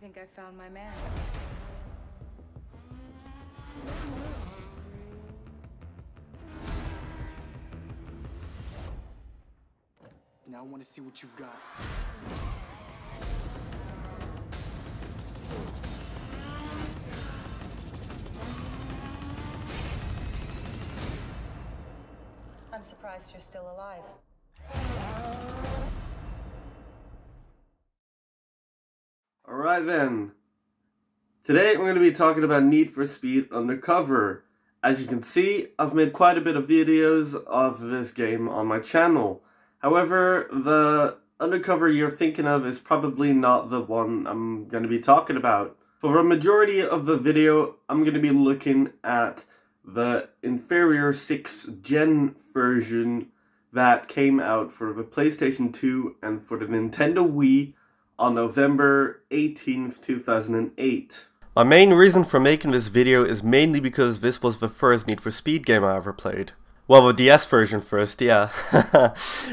think I found my man. Now I want to see what you've got. I'm surprised you're still alive. Alright then. Today I'm going to be talking about Need for Speed Undercover. As you can see, I've made quite a bit of videos of this game on my channel. However, the Undercover you're thinking of is probably not the one I'm going to be talking about. For a majority of the video, I'm going to be looking at the inferior 6th gen version that came out for the PlayStation 2 and for the Nintendo Wii on November 18th, 2008. My main reason for making this video is mainly because this was the first Need for Speed game I ever played. Well, the DS version first, yeah.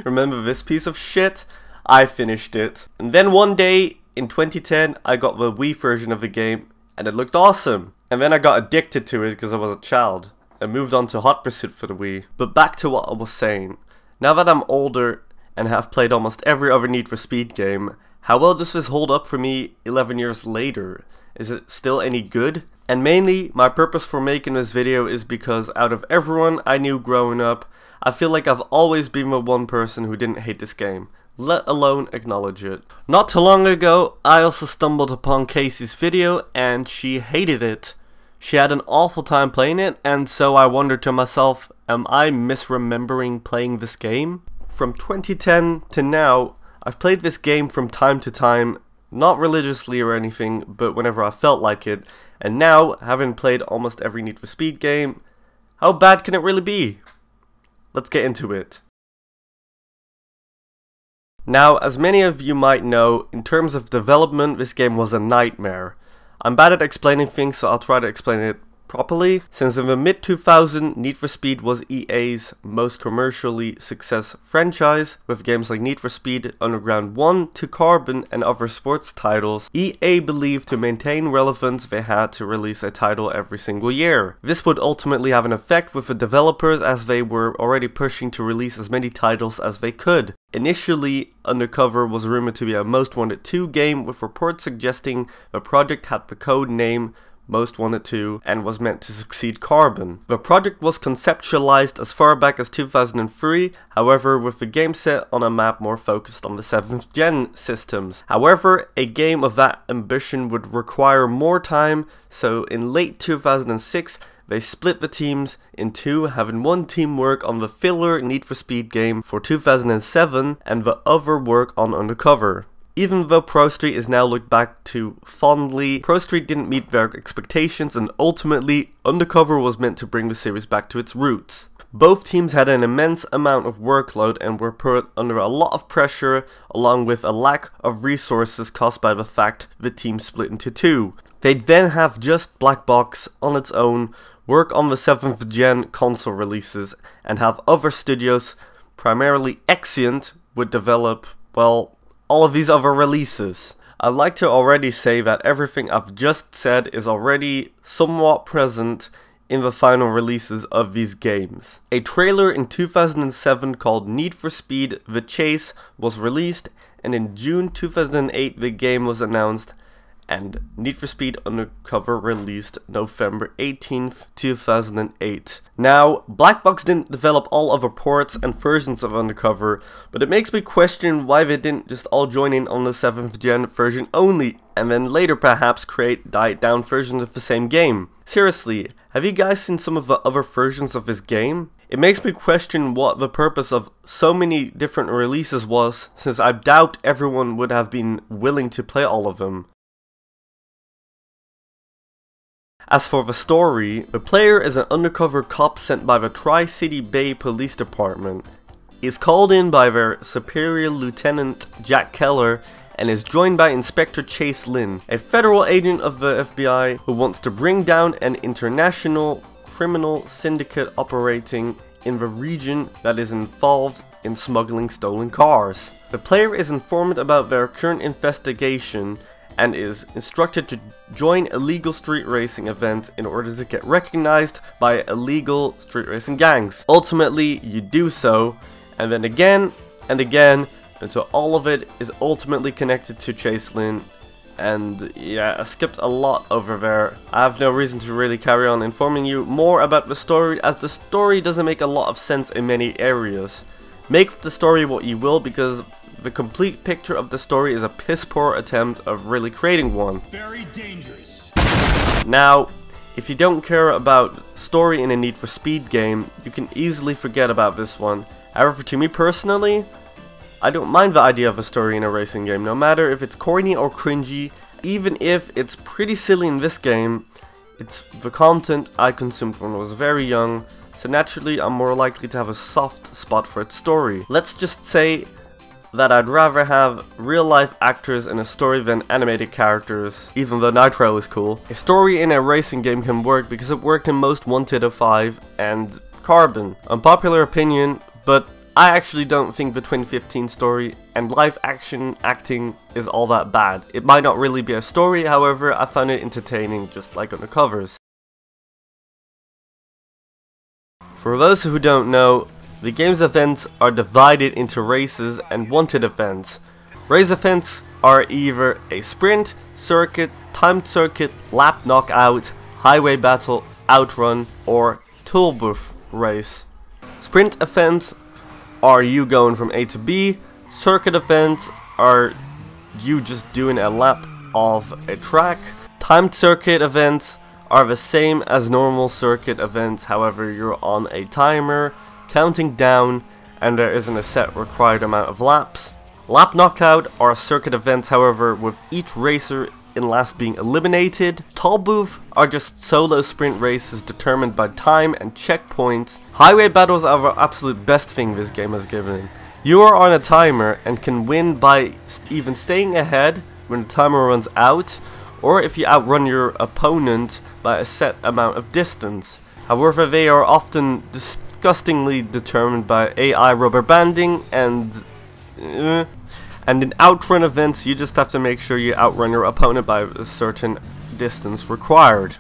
Remember this piece of shit? I finished it. And then one day, in 2010, I got the Wii version of the game, and it looked awesome. And then I got addicted to it because I was a child, and moved on to Hot Pursuit for the Wii. But back to what I was saying. Now that I'm older, and have played almost every other Need for Speed game, how well does this hold up for me 11 years later? Is it still any good? And mainly, my purpose for making this video is because out of everyone I knew growing up, I feel like I've always been the one person who didn't hate this game, let alone acknowledge it. Not too long ago, I also stumbled upon Kacey's video and she hated it. She had an awful time playing it, and so I wondered to myself, am I misremembering playing this game? From 2010 to now, I've played this game from time to time, not religiously or anything, but whenever I felt like it, and now, having played almost every Need for Speed game, how bad can it really be? Let's get into it. Now, as many of you might know, in terms of development, this game was a nightmare. I'm bad at explaining things, so I'll try to explain it properly. Since in the mid-2000s, Need for Speed was EA's most commercially successful franchise, with games like Need for Speed Underground 1 to Carbon and other sports titles, EA believed to maintain relevance they had to release a title every single year. This would ultimately have an effect with the developers as they were already pushing to release as many titles as they could. Initially, Undercover was rumored to be a Most Wanted 2 game, with reports suggesting the project had the code name Most Wanted 2 and was meant to succeed Carbon. The project was conceptualized as far back as 2003, however with the game set on a map more focused on the 7th gen systems. However, a game of that ambition would require more time, so in late 2006 they split the teams in two, having one team work on the filler Need for Speed game for 2007 and the other work on Undercover. Even though Pro Street is now looked back to fondly, Pro Street didn't meet their expectations, and ultimately, Undercover was meant to bring the series back to its roots. Both teams had an immense amount of workload and were put under a lot of pressure, along with a lack of resources caused by the fact the team split into two. They'd then have just Black Box on its own, work on the 7th gen console releases, and have other studios, primarily Exient, would develop, well, all of these other releases. I'd like to already say that everything I've just said is already somewhat present in the final releases of these games. A trailer in 2007 called Need for Speed The Chase was released, and in June 2008 the game was announced, and Need for Speed Undercover released November 18th, 2008. Now, Black Box didn't develop all other ports and versions of Undercover, but it makes me question why they didn't just all join in on the 7th gen version only, and then later perhaps create died down versions of the same game. Seriously, have you guys seen some of the other versions of this game? It makes me question what the purpose of so many different releases was, since I doubt everyone would have been willing to play all of them. As for the story, the player is an undercover cop sent by the Tri-City Bay Police Department. He is called in by their Superior Lieutenant Jack Keller and is joined by Inspector Chase Lynn, a federal agent of the FBI who wants to bring down an international criminal syndicate operating in the region that is involved in smuggling stolen cars. The player is informed about their current investigation and is instructed to join illegal street racing events in order to get recognized by illegal street racing gangs. Ultimately, you do so, and then again and again, until all of it is ultimately connected to Chaselin. And yeah, I skipped a lot over there. I have no reason to really carry on informing you more about the story, as the story doesn't make a lot of sense in many areas. Make the story what you will, because the complete picture of the story is a piss poor attempt of really creating one. Very dangerous. Now, if you don't care about story in a Need for Speed game, you can easily forget about this one. However, to me personally, I don't mind the idea of a story in a racing game, no matter if it's corny or cringy. Even if it's pretty silly in this game, it's the content I consumed when I was very young, so naturally I'm more likely to have a soft spot for its story. Let's just say that I'd rather have real life actors in a story than animated characters, even though Nitro is cool. A story in a racing game can work because it worked in most Wanted 5 and Carbon. Unpopular opinion, but I actually don't think the 2015 story and live action acting is all that bad. It might not really be a story, however, I found it entertaining just like on the covers. For those who don't know, the game's events are divided into races and wanted events. Race events are either a sprint, circuit, timed circuit, lap knockout, highway battle, outrun, or tool booth race. Sprint events are you going from A to B. Circuit events are you just doing a lap of a track. Timed circuit events are the same as normal circuit events, however you're on a timer, counting down, and there isn't a set required amount of laps. Lap knockout are circuit events, however, with each racer in last being eliminated. Toll booth are just solo sprint races determined by time and checkpoints. Highway battles are the absolute best thing this game has given. You are on a timer and can win by even staying ahead when the timer runs out, or if you outrun your opponent by a set amount of distance. However, they are often disgustingly determined by AI rubber banding and in outrun events, you just have to make sure you outrun your opponent by a certain distance required.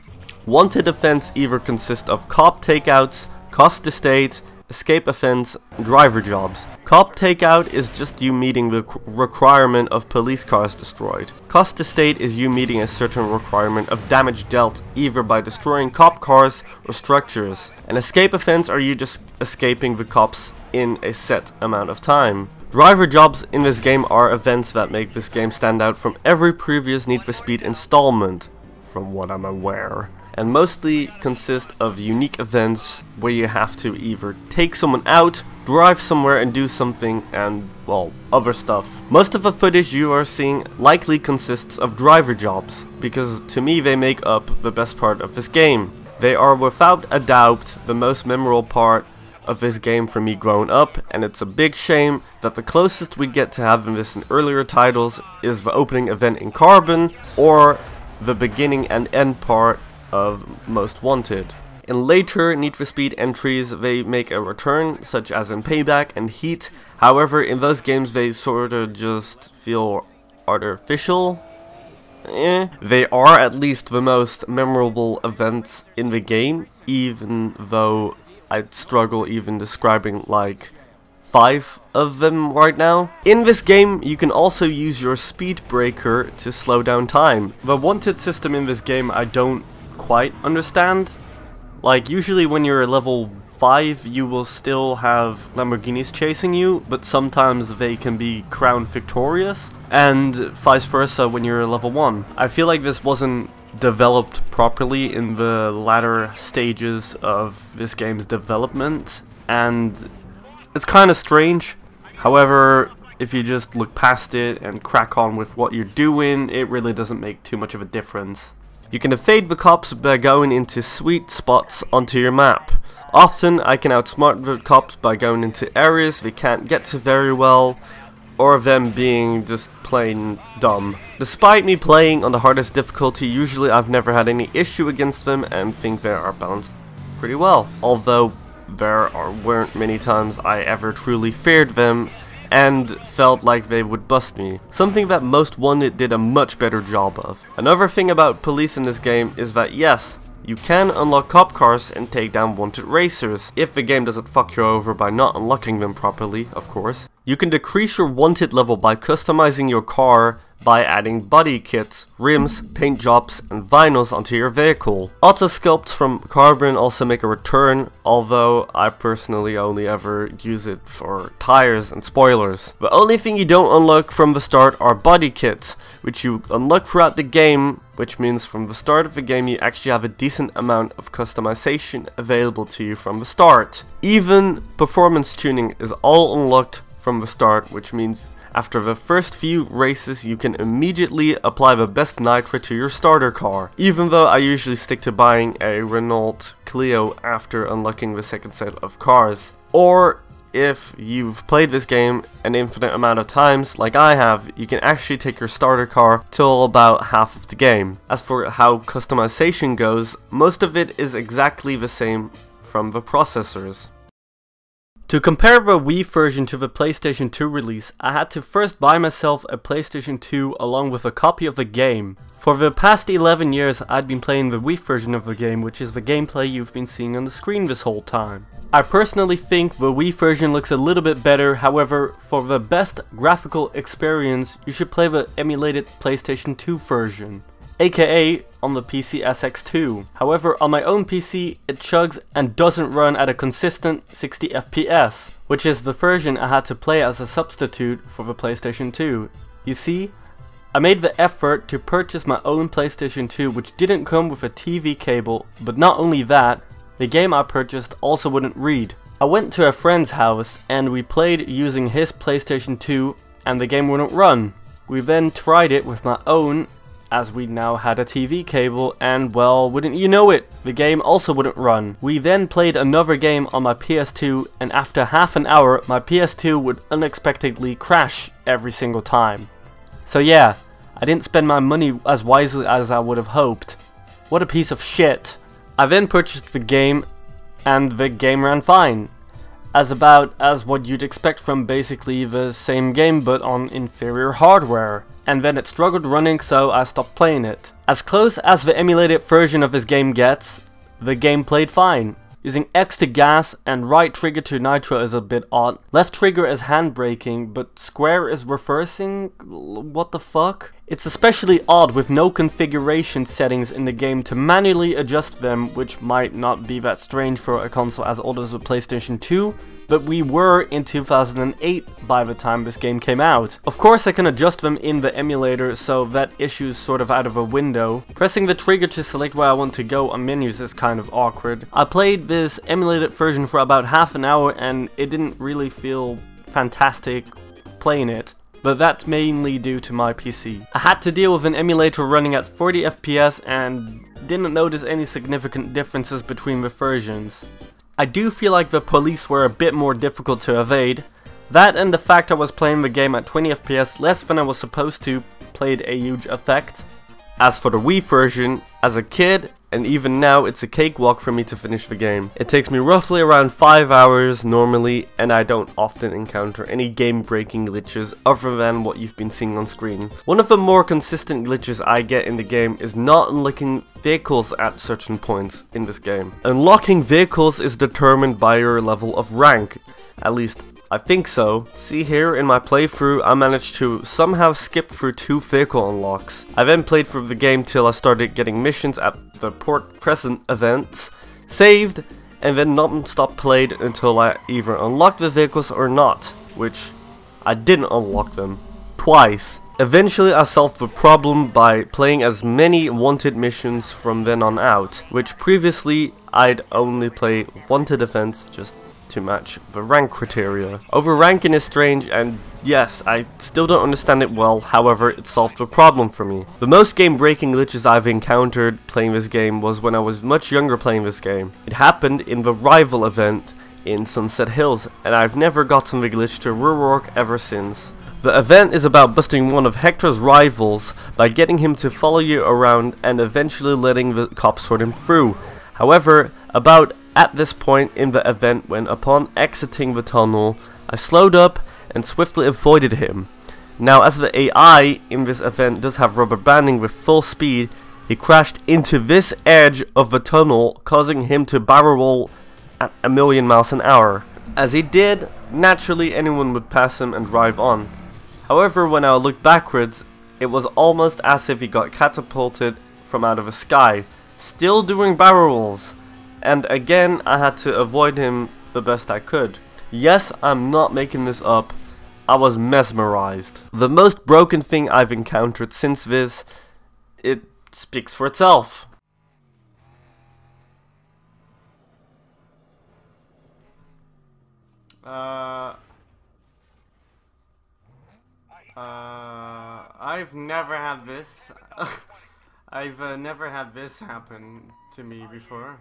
Wanted events either consist of cop takeouts, cost estate, escape offense, and driver jobs. Cop takeout is just you meeting the requirement of police cars destroyed. Cost estate is you meeting a certain requirement of damage dealt either by destroying cop cars or structures. And escape offense are you just escaping the cops in a set amount of time. Driver jobs in this game are events that make this game stand out from every previous Need for Speed installment, from what I'm aware, and mostly consist of unique events where you have to either take someone out, drive somewhere and do something, and, well, other stuff. Most of the footage you are seeing likely consists of driver jobs, because to me they make up the best part of this game. They are without a doubt the most memorable part of this game for me growing up, and it's a big shame that the closest we get to having this in earlier titles is the opening event in Carbon or the beginning and end part of Most Wanted. In later Need for Speed entries they make a return, such as in Payback and Heat. However, in those games they sorta just feel artificial. They are at least the most memorable events in the game, even though I'd struggle even describing like 5 of them right now. In this game, you can also use your speed breaker to slow down time. The wanted system in this game I don't quite understand. Like, usually when you're level 5, you will still have Lamborghinis chasing you, but sometimes they can be crowned victorious, and vice versa when you're level 1. I feel like this wasn't developed properly in the latter stages of this game's development, and it's kind of strange. However, if you just look past it and crack on with what you're doing, it really doesn't make too much of a difference. You can evade the cops by going into sweet spots onto your map. Often I can outsmart the cops by going into areas they can't get to very well, or them being just plain dumb. Despite me playing on the hardest difficulty, usually I've never had any issue against them and think they are balanced pretty well. Although weren't many times I ever truly feared them, and felt like they would bust me. Something that Most Wanted did a much better job of. Another thing about police in this game is that yes, you can unlock cop cars and take down wanted racers, if the game doesn't fuck you over by not unlocking them properly, of course. You can decrease your wanted level by customizing your car by adding body kits, rims, paint jobs, and vinyls onto your vehicle. Auto sculpts from carbon also make a return, although I personally only ever use it for tires and spoilers. The only thing you don't unlock from the start are body kits, which you unlock throughout the game, which means from the start of the game you actually have a decent amount of customization available to you from the start. Even performance tuning is all unlocked from the start, which means after the first few races you can immediately apply the best nitro to your starter car, even though I usually stick to buying a Renault Clio after unlocking the second set of cars. Or if you've played this game an infinite amount of times like I have, you can actually take your starter car till about half of the game. As for how customization goes, most of it is exactly the same from the processors. To compare the Wii version to the PlayStation 2 release, I had to first buy myself a PlayStation 2 along with a copy of the game. For the past 11 years I'd been playing the Wii version of the game, which is the gameplay you've been seeing on the screen this whole time. I personally think the Wii version looks a little bit better, however, for the best graphical experience you should play the emulated PlayStation 2 version, aka on the PC SX2. However, on my own PC it chugs and doesn't run at a consistent 60 FPS, which is the version I had to play as a substitute for the PlayStation 2. You see, I made the effort to purchase my own PlayStation 2, which didn't come with a TV cable, but not only that, the game I purchased also wouldn't read. I went to a friend's house and we played using his PlayStation 2 and the game wouldn't run. We then tried it with my own, as we now had a TV cable, and well, wouldn't you know it, the game also wouldn't run. We then played another game on my PS2, and after half an hour my PS2 would unexpectedly crash every single time. So yeah, I didn't spend my money as wisely as I would have hoped. What a piece of shit. I then purchased the game, and the game ran fine. About as what you'd expect from basically the same game but on inferior hardware. And then it struggled running, so I stopped playing it. As close as the emulated version of this game gets, the game played fine. Using X to gas and right trigger to nitro is a bit odd. Left trigger is handbraking, but square is reversing? What the fuck? It's especially odd with no configuration settings in the game to manually adjust them, which might not be that strange for a console as old as the PlayStation 2, but we were in 2008 by the time this game came out. Of course I can adjust them in the emulator, so that issue's sort of out of a window. Pressing the trigger to select where I want to go on menus is kind of awkward. I played this emulated version for about half an hour and it didn't really feel fantastic playing it. But that's mainly due to my PC. I had to deal with an emulator running at 40 FPS and didn't notice any significant differences between the versions. I do feel like the police were a bit more difficult to evade. That and the fact I was playing the game at 20 FPS less than I was supposed to played a huge effect. As for the Wii version, as a kid, and even now, it's a cakewalk for me to finish the game. It takes me roughly around 5 hours normally, and I don't often encounter any game-breaking glitches other than what you've been seeing on screen. One of the more consistent glitches I get in the game is not unlocking vehicles at certain points in this game. Unlocking vehicles is determined by your level of rank, at least I think so. See here in my playthrough I managed to somehow skip through 2 vehicle unlocks. I then played through the game till I started getting missions at the Port Crescent events, saved, and then non-stop played until I either unlocked the vehicles or not, which I didn't unlock them. Twice. Eventually I solved the problem by playing as many wanted missions from then on out, which previously I'd only play wanted events just to match the rank criteria. Overranking is strange, and yes, I still don't understand it well, however it solved the problem for me. The most game breaking glitches I've encountered playing this game was when I was much younger playing this game. It happened in the rival event in Sunset Hills, and I've never gotten the glitch to rework ever since. The event is about busting one of Hector's rivals by getting him to follow you around and eventually letting the cops sort him through. However, about at this point in the event, when upon exiting the tunnel, I slowed up and swiftly avoided him. Now, as the AI in this event does have rubber banding with full speed, he crashed into this edge of the tunnel, causing him to barrel roll at 1,000,000 miles an hour. As he did, naturally anyone would pass him and drive on. However, when I looked backwards, it was almost as if he got catapulted from out of the sky, still doing barrel rolls. And again, I had to avoid him the best I could. Yes, I'm not making this up. I was mesmerized. The most broken thing I've encountered since this, it speaks for itself. I've never had this. I've never had this happen to me before.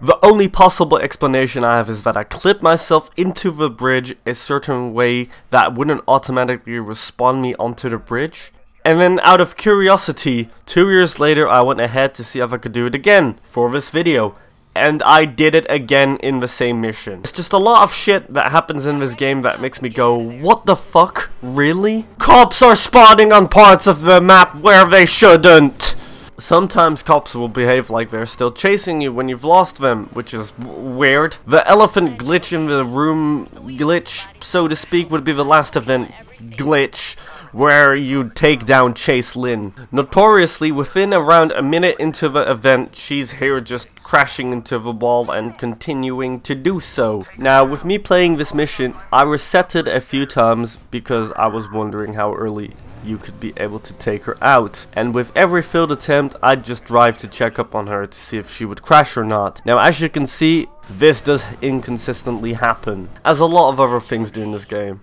The only possible explanation I have is that I clipped myself into the bridge a certain way that wouldn't automatically respawn me onto the bridge. And then out of curiosity, 2 years later I went ahead to see if I could do it again for this video. And I did it again in the same mission. It's just a lot of shit that happens in this game that makes me go, what the fuck? Really? Cops are spawning on parts of the map where they shouldn't! Sometimes cops will behave like they're still chasing you when you've lost them, which is weird. The elephant glitch in the room glitch, so to speak, would be the last event glitch, where you take down Chase Lynn. Notoriously, within around a minute into the event, she's here just crashing into the wall and continuing to do so. Now, with me playing this mission, I resetted a few times because I was wondering how early you could be able to take her out. And with every failed attempt, I'd just drive to check up on her to see if she would crash or not. Now, as you can see, this does inconsistently happen, as a lot of other things do in this game.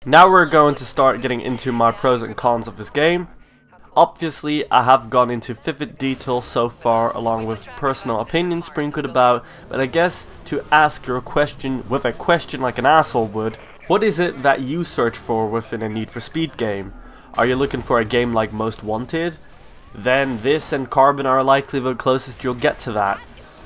Now we're going to start getting into my pros and cons of this game. Obviously, I have gone into vivid detail so far, along with personal opinions sprinkled about, but I guess to ask your question with a question like an asshole would, what is it that you search for within a Need for Speed game? Are you looking for a game like Most Wanted? Then this and Carbon are likely the closest you'll get to that.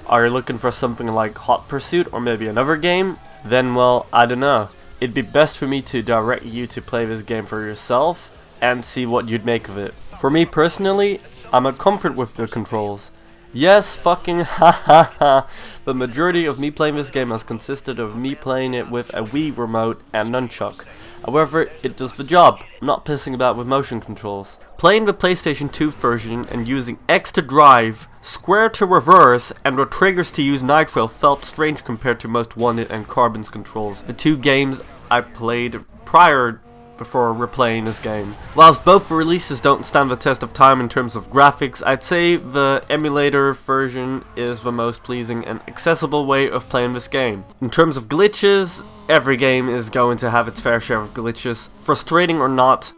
Are you looking for something like Hot Pursuit or maybe another game? Then, well, I don't know. It'd be best for me to direct you to play this game for yourself and see what you'd make of it. For me personally, I'm at comfort with the controls. Yes, fucking hahaha. The majority of me playing this game has consisted of me playing it with a Wii remote and nunchuck. However, it does the job. I'm not pissing about with motion controls. Playing the PlayStation 2 version and using X to drive, square to reverse, and the triggers to use nitro felt strange compared to Most Wanted and Carbon's controls, the two games I played before replaying this game. Whilst both releases don't stand the test of time in terms of graphics, I'd say the emulator version is the most pleasing and accessible way of playing this game. In terms of glitches, every game is going to have its fair share of glitches, frustrating or not.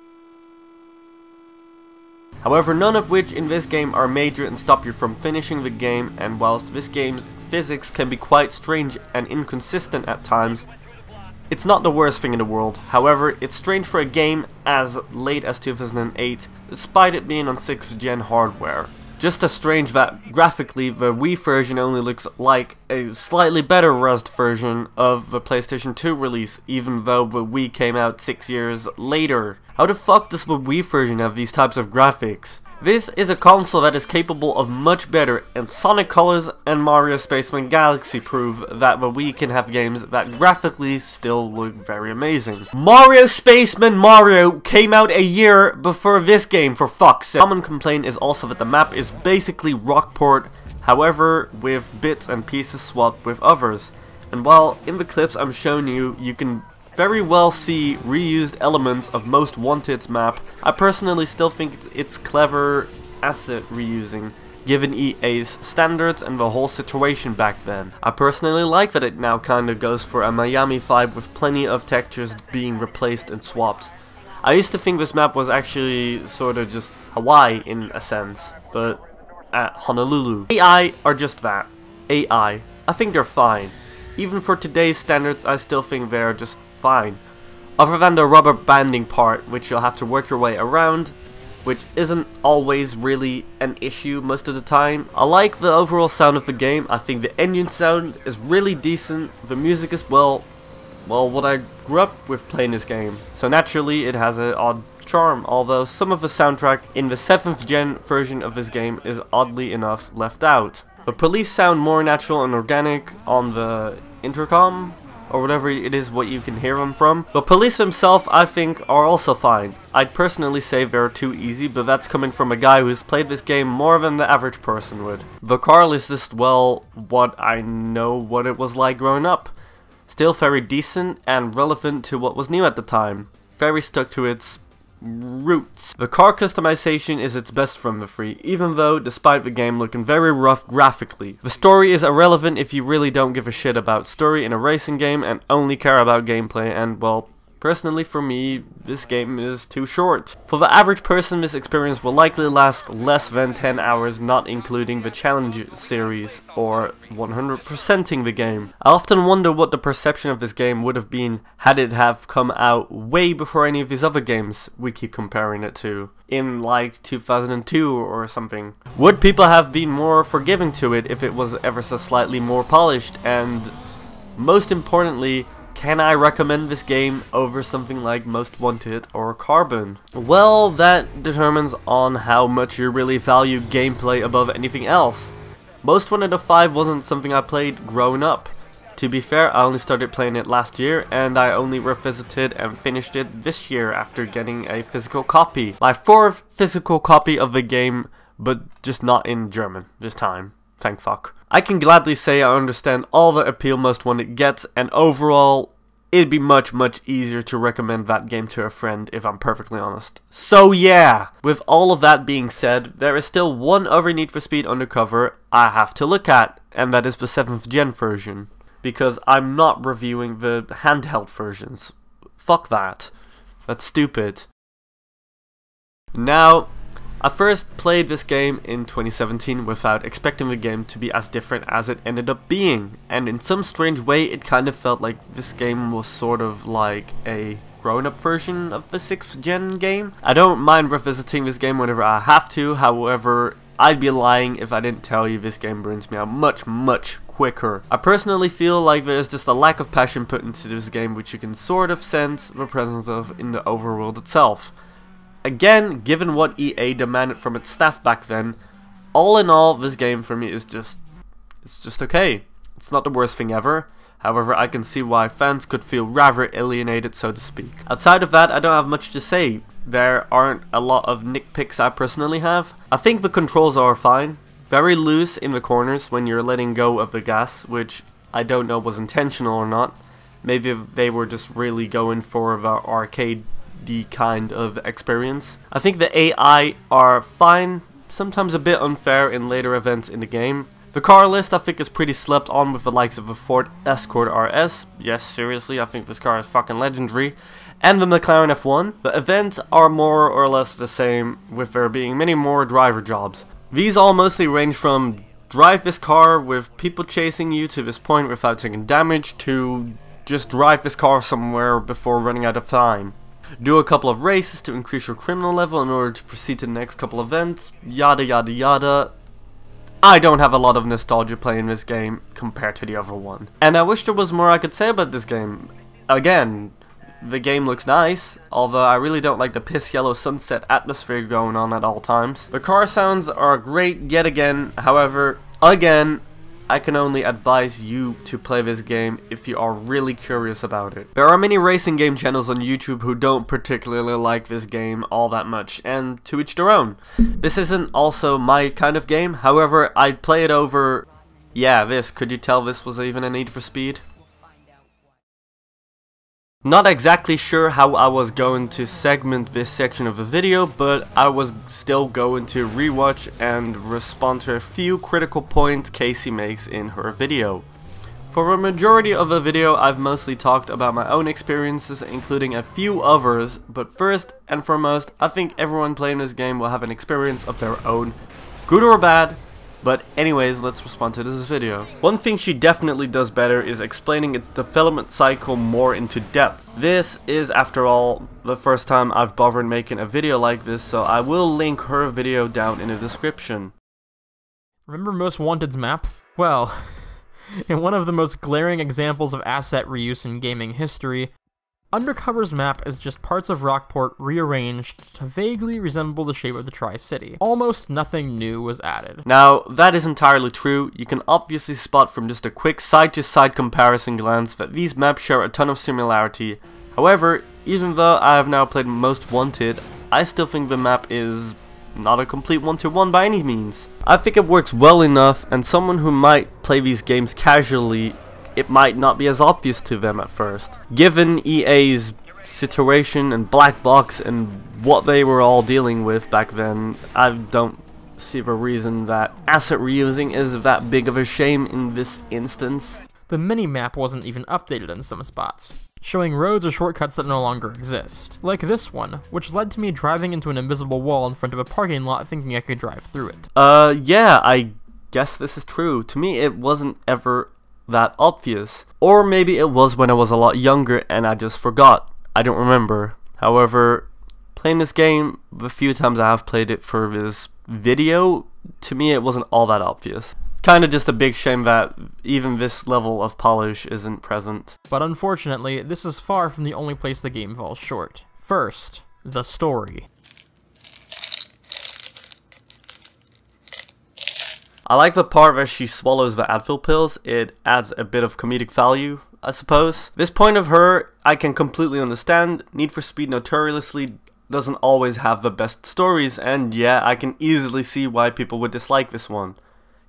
However, none of which in this game are major and stop you from finishing the game, and whilst this game's physics can be quite strange and inconsistent at times, it's not the worst thing in the world. However, it's strange for a game as late as 2008, despite it being on 6th gen hardware. Just as strange that graphically the Wii version only looks like a slightly better rezzed version of the PlayStation 2 release, even though the Wii came out 6 years later. How the fuck does the Wii version have these types of graphics? This is a console that is capable of much better, and Sonic Colors and Mario Spaceman Galaxy prove that the Wii can have games that graphically still look very amazing. Mario Spaceman Mario came out a year before this game, for fuck's sake. Common complaint is also that the map is basically Rockport, however with bits and pieces swapped with others. And while in the clips I'm showing you, you can very well see reused elements of Most Wanted's map, I personally still think it's clever asset reusing, given EA's standards and the whole situation back then. I personally like that it now kinda goes for a Miami vibe with plenty of textures being replaced and swapped. I used to think this map was actually sorta just Hawaii in a sense, but at Honolulu. AI are just that. AI. I think they're fine. Even for today's standards, I still think they're just fine. Other than the rubber banding part, which you'll have to work your way around, which isn't always really an issue most of the time. I like the overall sound of the game. I think the engine sound is really decent. The music is, well, well, what I grew up with playing this game, so naturally it has an odd charm, although some of the soundtrack in the 7th gen version of this game is oddly enough left out. The police sound more natural and organic on the intercom, or whatever it is what you can hear them from. The police themselves, I think, are also fine. I'd personally say they're too easy, but that's coming from a guy who's played this game more than the average person would. The car is just, well, what I know what it was like growing up. Still very decent and relevant to what was new at the time. Very stuck to its roots. The car customization is its best from the three, even though despite the game looking very rough graphically. The story is irrelevant if you really don't give a shit about story in a racing game and only care about gameplay, and well, personally for me, this game is too short. For the average person, this experience will likely last less than 10 hours, not including the challenge series or 100%ing the game. I often wonder what the perception of this game would have been had it have come out way before any of these other games we keep comparing it to, in like 2002 or something. Would people have been more forgiving to it if it was ever so slightly more polished? And most importantly, can I recommend this game over something like Most Wanted or Carbon? Well, that determines on how much you really value gameplay above anything else. Most Wanted 5 wasn't something I played growing up. To be fair, I only started playing it last year, and I only revisited and finished it this year after getting a physical copy. My 4th physical copy of the game, but just not in German this time. Thank fuck. I can gladly say I understand all the appeal Most Wanted gets, and overall, it'd be much easier to recommend that game to a friend, if I'm perfectly honest. So yeah, with all of that being said, there is still one other Need for Speed Undercover I have to look at, and that is the 7th gen version. Because I'm not reviewing the handheld versions. Fuck that. That's stupid. Now, I first played this game in 2017 without expecting the game to be as different as it ended up being, and in some strange way it kind of felt like this game was sort of like a grown-up version of the 6th gen game. I don't mind revisiting this game whenever I have to, however, I'd be lying if I didn't tell you this game burns me out much quicker. I personally feel like there's just a lack of passion put into this game, which you can sort of sense the presence of in the overworld itself. Again, given what EA demanded from its staff back then, all in all, this game for me is it's just okay. It's not the worst thing ever. However, I can see why fans could feel rather alienated, so to speak. Outside of that, I don't have much to say. There aren't a lot of nitpicks I personally have. I think the controls are fine. Very loose in the corners when you're letting go of the gas, which I don't know was intentional or not. Maybe they were just really going for the arcade kind of experience. I think the AI are fine, sometimes a bit unfair in later events in the game. The car list I think is pretty slept on with the likes of the Ford Escort RS. Yes, seriously, I think this car is fucking legendary. And the McLaren F1. The events are more or less the same, with there being many more driver jobs. These all mostly range from drive this car with people chasing you to this point without taking damage, to just drive this car somewhere before running out of time. Do a couple of races to increase your criminal level in order to proceed to the next couple events, yada yada yada. I don't have a lot of nostalgia playing this game compared to the other one. And I wish there was more I could say about this game. Again, the game looks nice, although I really don't like the piss yellow sunset atmosphere going on at all times. The car sounds are great yet again, however, again, I can only advise you to play this game if you are really curious about it. There are many racing game channels on YouTube who don't particularly like this game all that much, and to each their own. This isn't also my kind of game, however, I'd play it over... Yeah, this. Could you tell this was even a Need for Speed? Not exactly sure how I was going to segment this section of the video, but I was still going to rewatch and respond to a few critical points Kacey makes in her video. For a majority of the video, I've mostly talked about my own experiences, including a few others, but first and foremost, I think everyone playing this game will have an experience of their own, good or bad. But anyways, let's respond to this video. One thing she definitely does better is explaining its development cycle more into depth. This is, after all, the first time I've bothered making a video like this, so I will link her video down in the description. Remember Most Wanted's map? Well, In one of the most glaring examples of asset reuse in gaming history, Undercover's map is just parts of Rockport rearranged to vaguely resemble the shape of the Tri-City. Almost nothing new was added. Now, that is entirely true. You can obviously spot from just a quick side-to-side comparison glance that these maps share a ton of similarity. However, even though I have now played Most Wanted, I still think the map is not a complete one-to-one by any means. I think it works well enough, and someone who might play these games casually, it might not be as obvious to them at first. Given EA's situation and black box and what they were all dealing with back then, I don't see the reason that asset reusing is that big of a shame in this instance. The mini-map wasn't even updated in some spots, showing roads or shortcuts that no longer exist. Like this one, which led to me driving into an invisible wall in front of a parking lot thinking I could drive through it. Yeah, I guess this is true. To me, it wasn't ever that obvious. Or maybe it was when I was a lot younger and I just forgot. I don't remember. However, playing this game, the few times I have played it for this video, to me it wasn't all that obvious. It's kind of just a big shame that even this level of polish isn't present. But unfortunately, this is far from the only place the game falls short. First, the story. I like the part where she swallows the Advil pills. It adds a bit of comedic value, I suppose. This point of her, I can completely understand. Need for Speed notoriously doesn't always have the best stories, and yeah, I can easily see why people would dislike this one.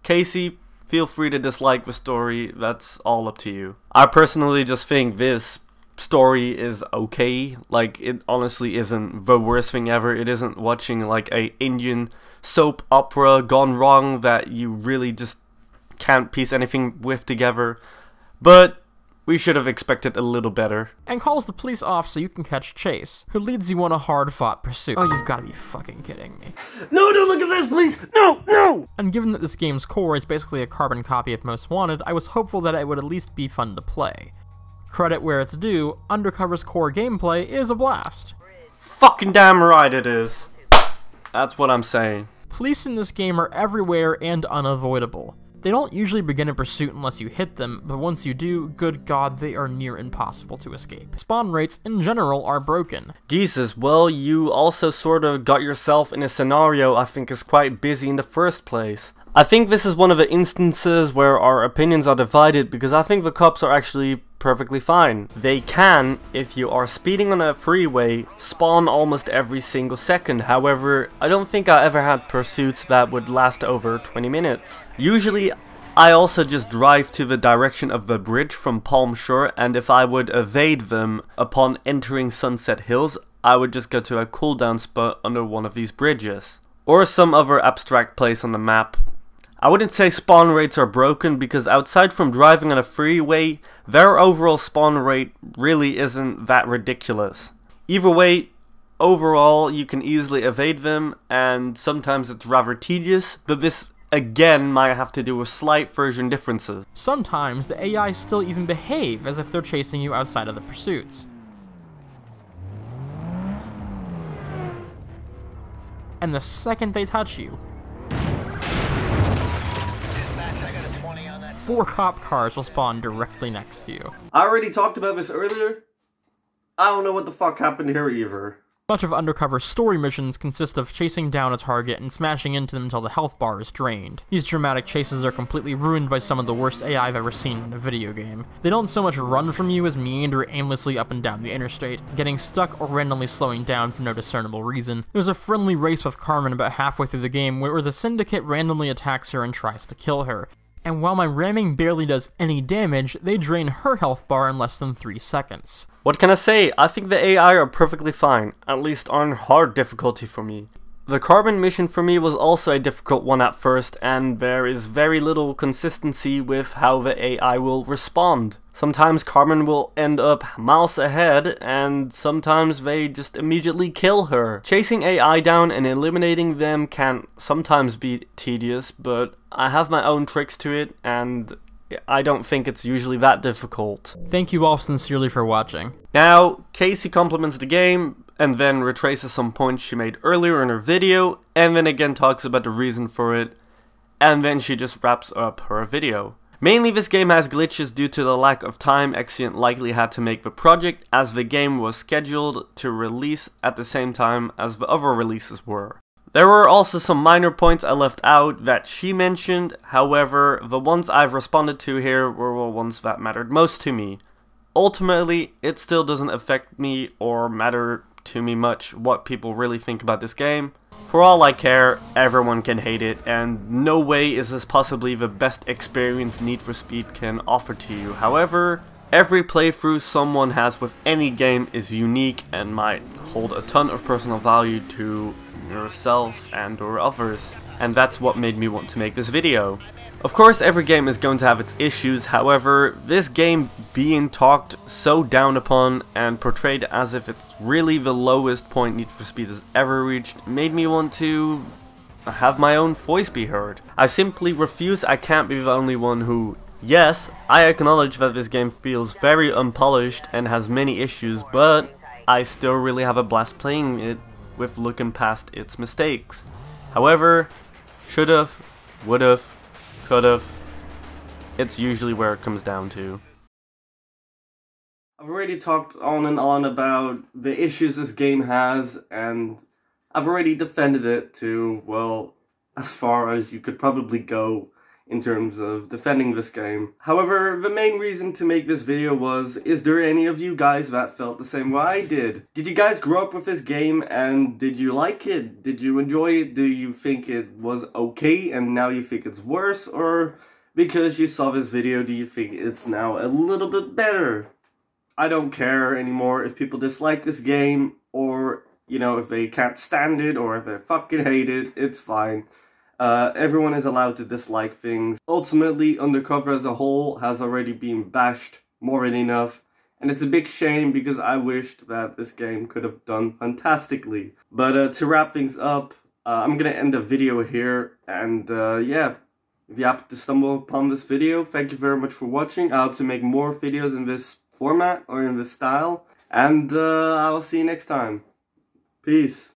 Kacey, feel free to dislike the story, that's all up to you. I personally just think this story is okay. Like, it honestly isn't the worst thing ever. It isn't watching like a Indian soap opera gone wrong that you really just can't piece anything with together. But we should have expected a little better. And calls the police off so you can catch Chase, who leads you on a hard-fought pursuit. Oh, you've gotta be fucking kidding me. No, don't look at this, please! No, no! And given that this game's core is basically a carbon copy of Most Wanted, I was hopeful that it would at least be fun to play. Credit where it's due, Undercover's core gameplay is a blast. Fucking damn right it is. That's what I'm saying. Police in this game are everywhere and unavoidable. They don't usually begin a pursuit unless you hit them, but once you do, good god, they are near impossible to escape. Spawn rates in general are broken. Jesus, well, you also sort of got yourself in a scenario I think is quite busy in the first place. I think this is one of the instances where our opinions are divided because I think the cops are actually perfectly fine. They can, if you are speeding on a freeway, spawn almost every single second. However, I don't think I ever had pursuits that would last over 20 minutes. Usually, I also just drive to the direction of the bridge from Palm Shore, and if I would evade them upon entering Sunset Hills, I would just go to a cooldown spot under one of these bridges. Or some other abstract place on the map. I wouldn't say spawn rates are broken because outside from driving on a freeway, their overall spawn rate really isn't that ridiculous. Either way, overall you can easily evade them and sometimes it's rather tedious, but this again might have to do with slight version differences. Sometimes the AI still even behave as if they're chasing you outside of the pursuits. And the second they touch you, 4 cop cars will spawn directly next to you. I already talked about this earlier. I don't know what the fuck happened here either. Much of Undercover's story missions consist of chasing down a target and smashing into them until the health bar is drained. These dramatic chases are completely ruined by some of the worst AI I've ever seen in a video game. They don't so much run from you as meander aimlessly up and down the interstate, getting stuck or randomly slowing down for no discernible reason. There's a friendly race with Carmen about halfway through the game where the Syndicate randomly attacks her and tries to kill her. And while my ramming barely does any damage, they drain her health bar in less than 3 seconds. What can I say? I think the AI are perfectly fine, at least on hard difficulty for me. The Carbon mission for me was also a difficult one at first, and there is very little consistency with how the AI will respond. Sometimes Carmen will end up miles ahead, and sometimes they just immediately kill her. Chasing AI down and eliminating them can sometimes be tedious, but I have my own tricks to it, and I don't think it's usually that difficult. Thank you all sincerely for watching. Now, Kacey compliments the game, and then retraces some points she made earlier in her video, and then again talks about the reason for it, and then she just wraps up her video. Mainly this game has glitches due to the lack of time Exiant likely had to make the project, as the game was scheduled to release at the same time as the other releases were. There were also some minor points I left out that she mentioned, however, the ones I've responded to here were the ones that mattered most to me. Ultimately, it still doesn't affect me or matter to me much what people really think about this game. For all I care, everyone can hate it, and no way is this possibly the best experience Need for Speed can offer to you. However, every playthrough someone has with any game is unique and might hold a ton of personal value to yourself and or others, and that's what made me want to make this video. Of course, every game is going to have its issues, however, this game being talked so down upon and portrayed as if it's really the lowest point Need for Speed has ever reached made me want to have my own voice be heard. I simply refuse. I can't be the only one who... Yes, I acknowledge that this game feels very unpolished and has many issues, but I still really have a blast playing it with looking past its mistakes. However, should've, would've, could've, it's usually where it comes down to. I've already talked on and on about the issues this game has, and I've already defended it to, well, as far as you could probably go in terms of defending this game. However, the main reason to make this video was, is there any of you guys that felt the same way I did? Did you guys grow up with this game and did you like it? Did you enjoy it? Do you think it was okay and now you think it's worse? Or because you saw this video, do you think it's now a little bit better? I don't care anymore if people dislike this game, or, you know, if they can't stand it, or if they fucking hate it, it's fine. Everyone is allowed to dislike things. Ultimately, Undercover as a whole has already been bashed more than enough, and it's a big shame because I wished that this game could have done fantastically. But to wrap things up, I'm gonna end the video here, and yeah, if you happen to stumble upon this video, thank you very much for watching. I hope to make more videos in this format or in this style, and I will see you next time. Peace.